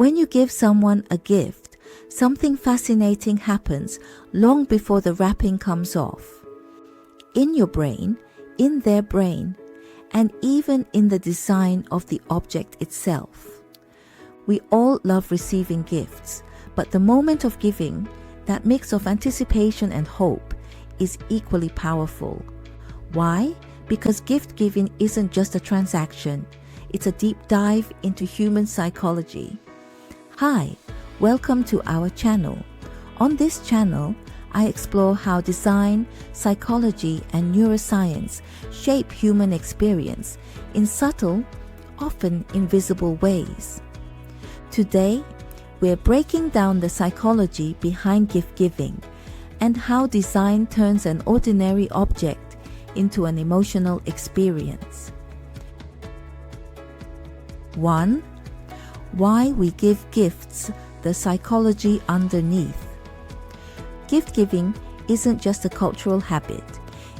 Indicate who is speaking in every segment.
Speaker 1: When you give someone a gift, something fascinating happens long before the wrapping comes off. In your brain, in their brain, and even in the design of the object itself. We all love receiving gifts, but the moment of giving, that mix of anticipation and hope, is equally powerful. Why? Because gift giving isn't just a transaction, it's a deep dive into human psychology. Hi, welcome to our channel. On this channel, I explore how design, psychology, and neuroscience shape human experience in subtle, often invisible ways. Today, we're breaking down the psychology behind gift giving and how design turns an ordinary object into an emotional experience. 1. Why we give gifts, the psychology underneath. Gift giving isn't just a cultural habit.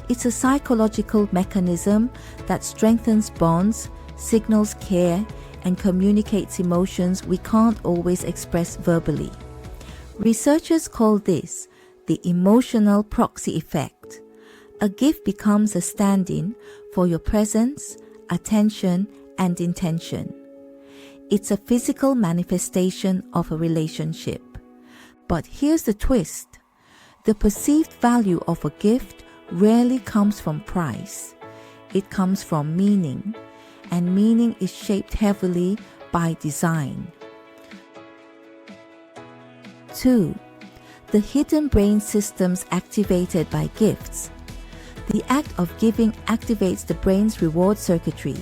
Speaker 1: It's a psychological mechanism that strengthens bonds, signals care, and communicates emotions we can't always express verbally. Researchers call this the emotional proxy effect. A gift becomes a stand-in for your presence, attention, and intention. It's a physical manifestation of a relationship. But here's the twist. The perceived value of a gift rarely comes from price. It comes from meaning, and meaning is shaped heavily by design. 2. The hidden brain systems activated by gifts. The act of giving activates the brain's reward circuitry,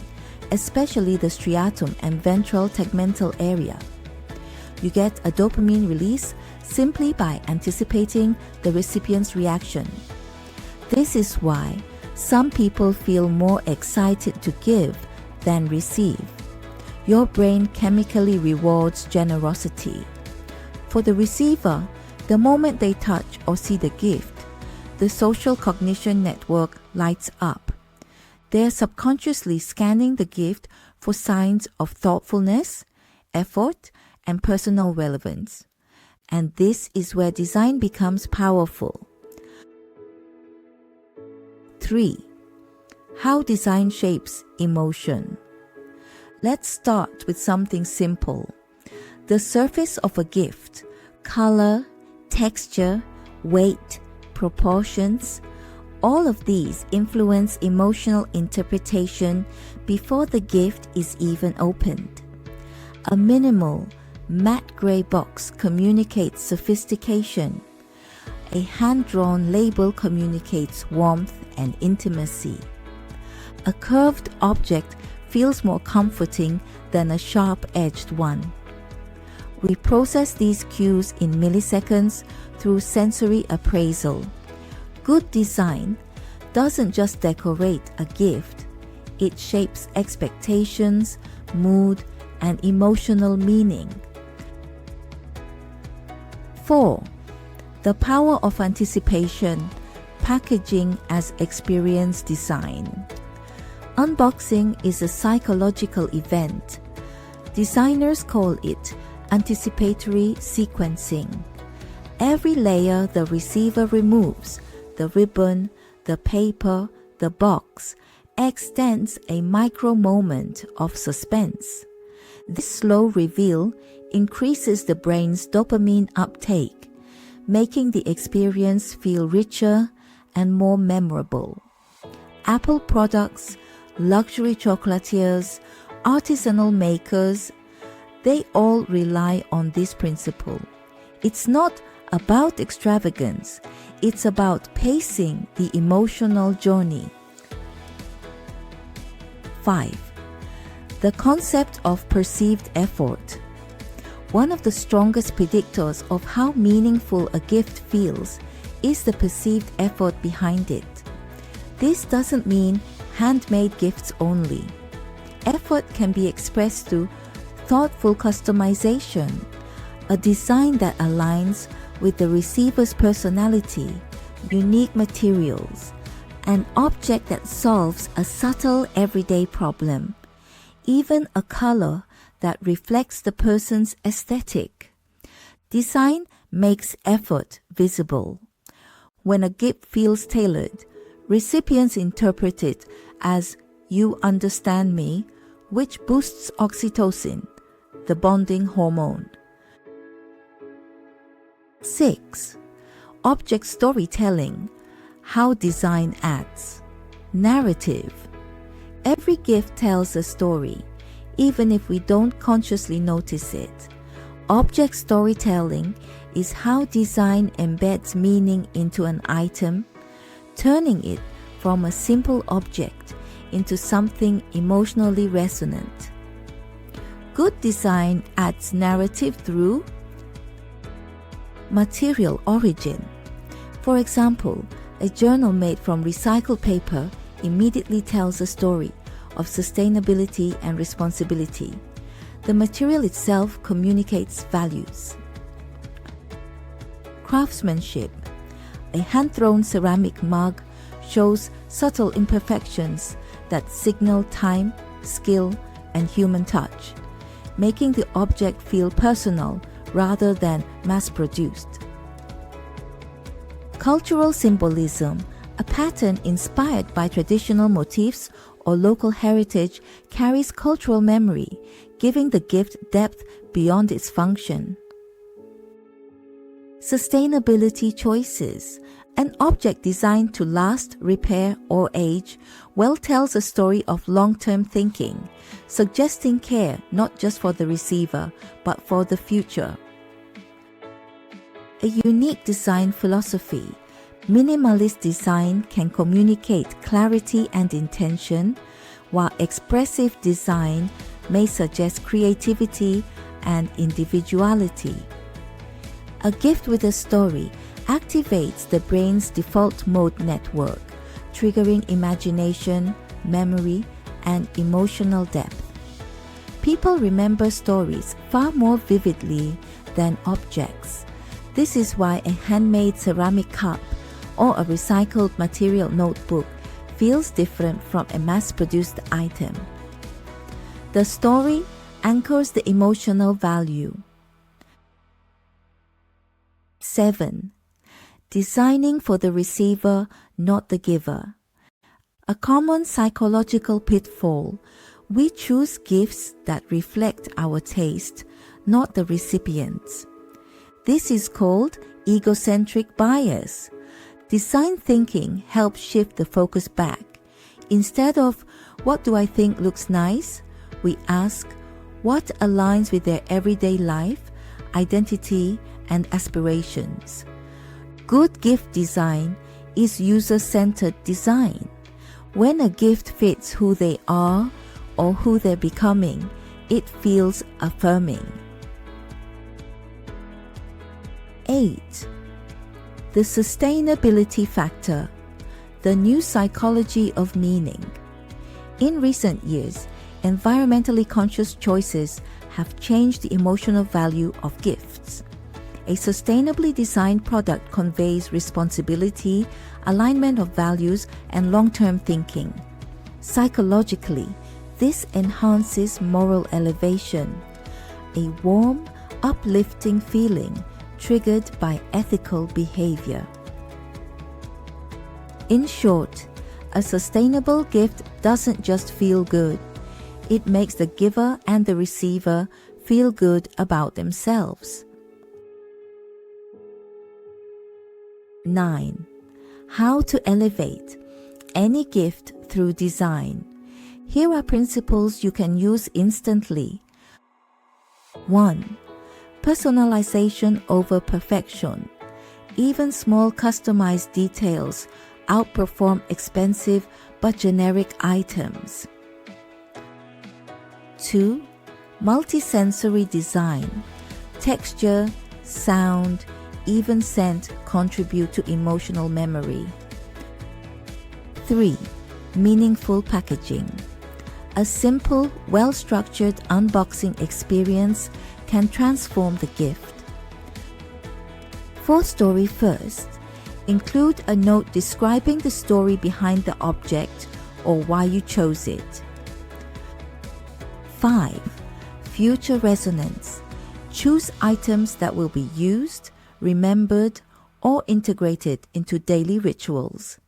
Speaker 1: especially the striatum and ventral tegmental area. You get a dopamine release simply by anticipating the recipient's reaction. This is why some people feel more excited to give than receive. Your brain chemically rewards generosity. For the receiver, the moment they touch or see the gift, the social cognition network lights up. They're subconsciously scanning the gift for signs of thoughtfulness, effort, and personal relevance. And this is where design becomes powerful. 3. How design shapes emotion. Let's start with something simple. The surface of a gift, color, texture, weight, proportions, all of these influence emotional interpretation before the gift is even opened. A minimal, matte gray box communicates sophistication. A hand-drawn label communicates warmth and intimacy. A curved object feels more comforting than a sharp-edged one. We process these cues in milliseconds through sensory appraisal. Good design doesn't just decorate a gift, it shapes expectations, mood, and emotional meaning. 4. The power of anticipation, packaging as experience design. Unboxing is a psychological event. Designers call it anticipatory sequencing. Every layer the receiver removes, the ribbon, the paper, the box, extends a micro moment of suspense. This slow reveal increases the brain's dopamine uptake, making the experience feel richer and more memorable. Apple products, luxury chocolatiers, artisanal makers, they all rely on this principle. It's not about extravagance, it's about pacing the emotional journey. 5. The concept of perceived effort. One of the strongest predictors of how meaningful a gift feels is the perceived effort behind it. This doesn't mean handmade gifts only. Effort can be expressed through thoughtful customization, a design that aligns with the receiver's personality, unique materials, an object that solves a subtle everyday problem, even a color that reflects the person's aesthetic. Design makes effort visible. When a gift feels tailored, recipients interpret it as "you understand me," which boosts oxytocin, the bonding hormone. 6. Object storytelling. How design acts. Narrative. Every gift tells a story, even if we don't consciously notice it. Object storytelling is how design embeds meaning into an item, turning it from a simple object into something emotionally resonant. Good design adds narrative through material origin. For example, a journal made from recycled paper immediately tells a story of sustainability and responsibility. The material itself communicates values. Craftsmanship. A hand-thrown ceramic mug shows subtle imperfections that signal time, skill, and human touch, making the object feel personal rather than mass-produced. Cultural symbolism. A pattern inspired by traditional motifs or local heritage carries cultural memory, giving the gift depth beyond its function. Sustainability choices. An object designed to last, repair, or age well tells a story of long-term thinking, suggesting care not just for the receiver, but for the future. A unique design philosophy. Minimalist design can communicate clarity and intention, while expressive design may suggest creativity and individuality. A gift with a story activates the brain's default mode network, triggering imagination, memory, and emotional depth. People remember stories far more vividly than objects. This is why a handmade ceramic cup or a recycled material notebook feels different from a mass-produced item. The story anchors the emotional value. 7. Designing for the receiver, not the giver. A common psychological pitfall. We choose gifts that reflect our taste, not the recipient's. This is called egocentric bias. Design thinking helps shift the focus back. Instead of, "What do I think looks nice?" we ask, "What aligns with their everyday life, identity, and aspirations?" Good gift design is user-centered design. When a gift fits who they are or who they're becoming, it feels affirming. 8. The sustainability factor, the new psychology of meaning. In recent years, environmentally conscious choices have changed the emotional value of gifts. A sustainably designed product conveys responsibility, alignment of values, and long-term thinking. Psychologically, this enhances moral elevation, a warm, uplifting feeling triggered by ethical behavior. In short, a sustainable gift doesn't just feel good. It makes the giver and the receiver feel good about themselves. 9. How to elevate any gift through design. Here are principles you can use instantly. 1. Personalization over perfection. Even small customized details outperform expensive but generic items. 2. Multisensory design. Texture, sound, even scent contribute to emotional memory. 3. Meaningful packaging. A simple, well-structured unboxing experience can transform the gift. 4. Story first. Include a note describing the story behind the object or why you chose it. 5. future resonance. Choose items that will be used, remembered, or integrated into daily rituals.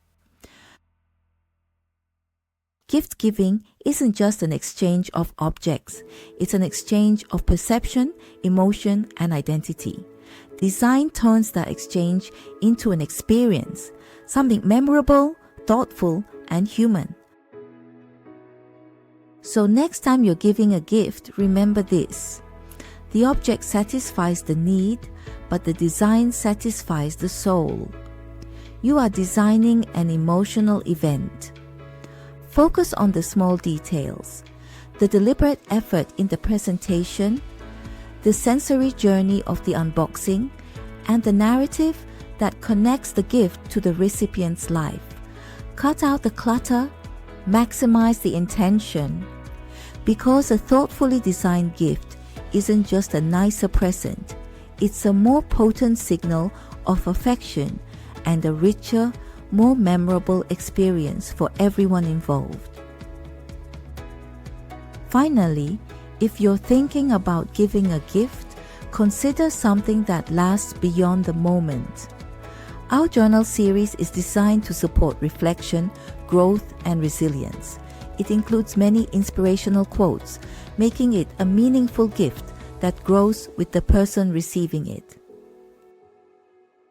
Speaker 1: Gift giving isn't just an exchange of objects, it's an exchange of perception, emotion, and identity. Design turns that exchange into an experience, something memorable, thoughtful, and human. So next time you're giving a gift, remember this. The object satisfies the need, but the design satisfies the soul. You are designing an emotional event. Focus on the small details, the deliberate effort in the presentation, the sensory journey of the unboxing, and the narrative that connects the gift to the recipient's life. Cut out the clutter, maximize the intention. Because a thoughtfully designed gift isn't just a nicer present, it's a more potent signal of affection and a richer, more memorable experience for everyone involved. Finally, if you're thinking about giving a gift, consider something that lasts beyond the moment. Our journal series is designed to support reflection, growth, and resilience. It includes many inspirational quotes, making it a meaningful gift that grows with the person receiving it.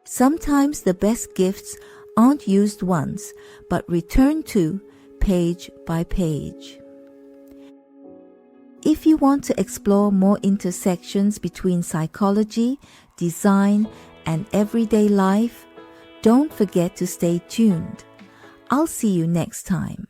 Speaker 1: Sometimes the best gifts aren't used once, but returned to page by page. If you want to explore more intersections between psychology, design, and everyday life, don't forget to stay tuned. I'll see you next time.